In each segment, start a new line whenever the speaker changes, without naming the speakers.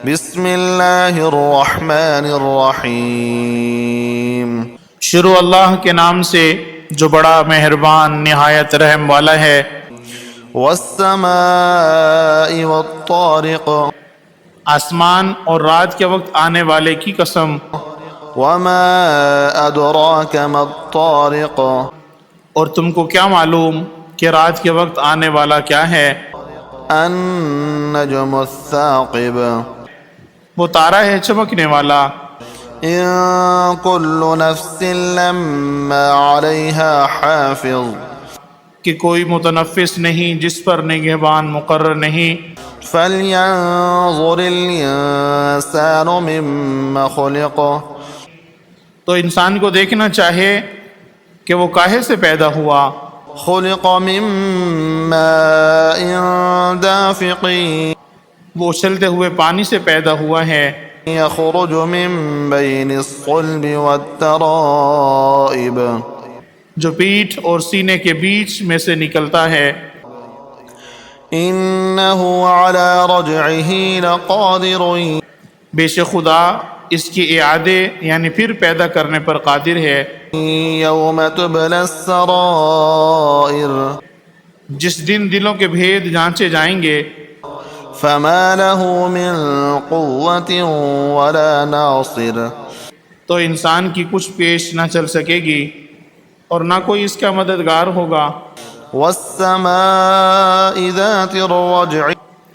بسم اللہ الرحمن الرحیم
شروع اللہ کے نام سے جو بڑا مہربان نہایت رحم والا ہے۔
والسماء والطارق
آسمان اور رات کے وقت آنے والے کی قسم۔
وما ادراک ما الطارق
اور تم کو کیا معلوم کہ رات کے وقت آنے والا کیا ہے؟
النجم الثاقب
وہ تارا ہے چمکنے والا۔
ان كل نفس لما عليها حافظ
کہ کوئی متنفس نہیں جس پر نگہبان مقرر نہیں۔
فلينظر الانسان مما خلق
تو انسان کو دیکھنا چاہے کہ وہ کاہے سے پیدا ہوا۔
خلق من ماء دافق
وہ اچھلتے ہوئے پانی سے پیدا ہوا ہے،
يخرج من بين الصلب والترائب
جو پیٹھ اور سینے کے بیچ میں سے نکلتا ہے۔
انه على رجعه لقادر
بے شک خدا اس کی اعادے یعنی پھر پیدا کرنے پر قادر ہے۔
يوم تبلى السرائر
جس دن دلوں کے بھید جانچے جائیں گے۔
فما له من قوة ولا ناصر
تو انسان کی کچھ پیش نہ چل سکے گی اور نہ کوئی اس کا مددگار ہوگا۔
والسماء ذات الرجع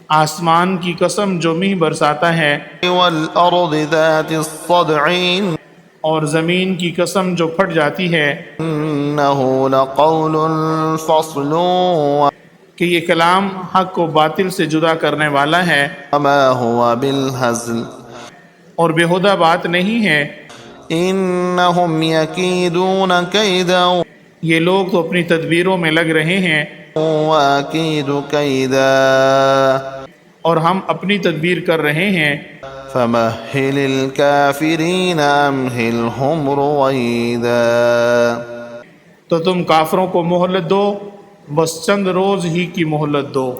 آسمان کی قسم جو میہ برساتا ہے،
والأرض ذات الصدع
اور زمین کی قسم جو پھٹ جاتی ہے۔
إنه لقول فصل
کہ یہ کلام حق کو باطل سے جدا کرنے والا ہے
وما هو بالهزل
اور بےہودہ بات نہیں ہے۔
إنهم يكيدون كيدا
یہ لوگ تو اپنی تدبیروں میں لگ رہے ہیں
وأكيد كيدا
اور ہم اپنی تدبیر کر رہے ہیں۔
فمهل الكافرين أمهلهم رويدا
تو تم کافروں کو مہلت دو، بس چند روز ہی کی مہلت دو۔